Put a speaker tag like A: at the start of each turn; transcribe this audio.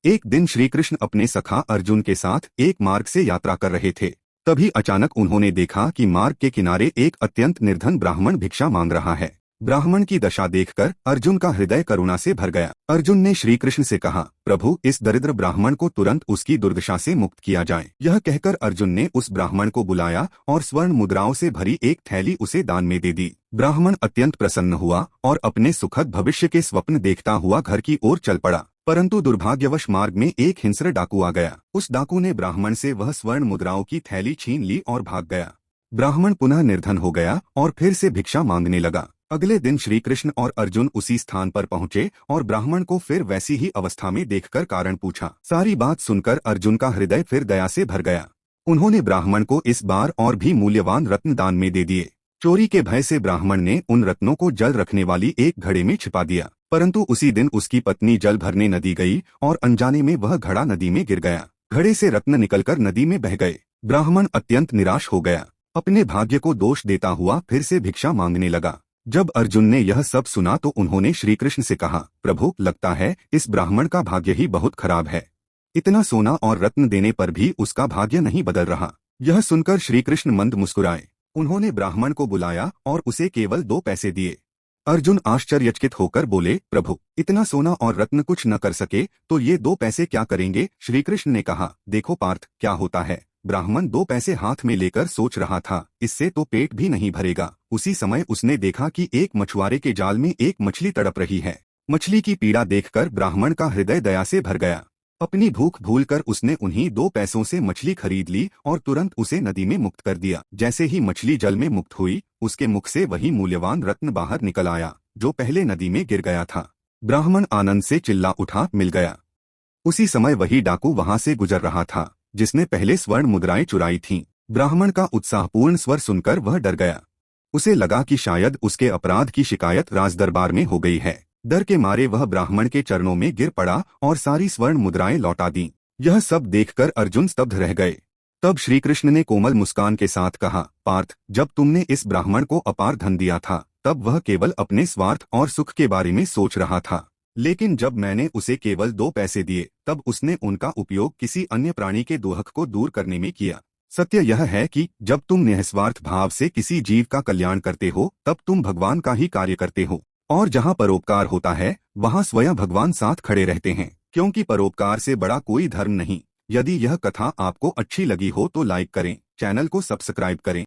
A: एक दिन श्री कृष्ण अपने सखा अर्जुन के साथ एक मार्ग से यात्रा कर रहे थे। तभी अचानक उन्होंने देखा कि मार्ग के किनारे एक अत्यंत निर्धन ब्राह्मण भिक्षा मांग रहा है। ब्राह्मण की दशा देखकर अर्जुन का हृदय करुणा से भर गया। अर्जुन ने श्री कृष्ण से कहा, प्रभु, इस दरिद्र ब्राह्मण को तुरंत उसकी दुर्दशा से मुक्त किया जाए। यह कहकर अर्जुन ने उस ब्राह्मण को बुलाया और स्वर्ण मुद्राओं से भरी एक थैली उसे दान में दे दी। ब्राह्मण अत्यंत प्रसन्न हुआ और अपने सुखद भविष्य के स्वप्न देखता हुआ घर की ओर चल पड़ा। परंतु दुर्भाग्यवश मार्ग में एक हिंस्र डाकू आ गया। उस डाकू ने ब्राह्मण से वह स्वर्ण मुद्राओं की थैली छीन ली और भाग गया। ब्राह्मण पुनः निर्धन हो गया और फिर से भिक्षा मांगने लगा। अगले दिन श्री कृष्ण और अर्जुन उसी स्थान पर पहुंचे और ब्राह्मण को फिर वैसी ही अवस्था में देखकर कारण पूछा। सारी बात सुनकर अर्जुन का हृदय फिर दया से भर गया। उन्होंने ब्राह्मण को इस बार और भी मूल्यवान रत्न दान में दे दिए। चोरी के भय से ब्राह्मण ने उन रत्नों को जल रखने वाली एक घड़े में छिपा दिया। परंतु उसी दिन उसकी पत्नी जल भरने नदी गई और अनजाने में वह घड़ा नदी में गिर गया। घड़े से रत्न निकलकर नदी में बह गए। ब्राह्मण अत्यंत निराश हो गया। अपने भाग्य को दोष देता हुआ फिर से भिक्षा मांगने लगा। जब अर्जुन ने यह सब सुना तो उन्होंने श्री कृष्ण से कहा, प्रभु, लगता है इस ब्राह्मण का भाग्य ही बहुत खराब है। इतना सोना और रत्न देने पर भी उसका भाग्य नहीं बदल रहा। यह सुनकर श्री कृष्ण मंद मुस्कुराए। उन्होंने ब्राह्मण को बुलाया और उसे केवल 2 पैसे दिए। अर्जुन आश्चर्यचकित होकर बोले, प्रभु, इतना सोना और रत्न कुछ न कर सके तो ये 2 पैसे क्या करेंगे? श्री कृष्ण ने कहा, देखो पार्थ, क्या होता है। ब्राह्मण 2 पैसे हाथ में लेकर सोच रहा था, इससे तो पेट भी नहीं भरेगा। उसी समय उसने देखा कि एक मछुआरे के जाल में एक मछली तड़प रही है। मछली की पीड़ा देखकर ब्राह्मण का हृदय दया से भर गया। अपनी भूख भूलकर उसने उन्हीं 2 पैसों से मछली खरीद ली और तुरंत उसे नदी में मुक्त कर दिया। जैसे ही मछली जल में मुक्त हुई, उसके मुख से वही मूल्यवान रत्न बाहर निकल आया जो पहले नदी में गिर गया था। ब्राह्मण आनंद से चिल्ला उठा, मिल गया। उसी समय वही डाकू वहां से गुजर रहा था जिसने पहले स्वर्ण मुद्राएं चुराई थीं। ब्राह्मण का उत्साहपूर्ण स्वर सुनकर वह डर गया। उसे लगा कि शायद उसके अपराध की शिकायत राजदरबार में हो गई है। डर के मारे वह ब्राह्मण के चरणों में गिर पड़ा और सारी स्वर्ण मुद्राएं लौटा दी। यह सब देखकर अर्जुन स्तब्ध रह गए। तब श्री कृष्ण ने कोमल मुस्कान के साथ कहा, पार्थ, जब तुमने इस ब्राह्मण को अपार धन दिया था तब वह केवल अपने स्वार्थ और सुख के बारे में सोच रहा था। लेकिन जब मैंने उसे केवल 2 पैसे दिए तब उसने उनका उपयोग किसी अन्य प्राणी के दुख को दूर करने में किया। सत्य यह है कि जब तुम निस्वार्थ भाव से किसी जीव का कल्याण करते हो तब तुम भगवान का ही कार्य करते हो। और जहाँ परोपकार होता है वहाँ स्वयं भगवान साथ खड़े रहते हैं, क्योंकि परोपकार से बड़ा कोई धर्म नहीं। यदि यह कथा आपको अच्छी लगी हो तो लाइक करें, चैनल को सब्सक्राइब करें।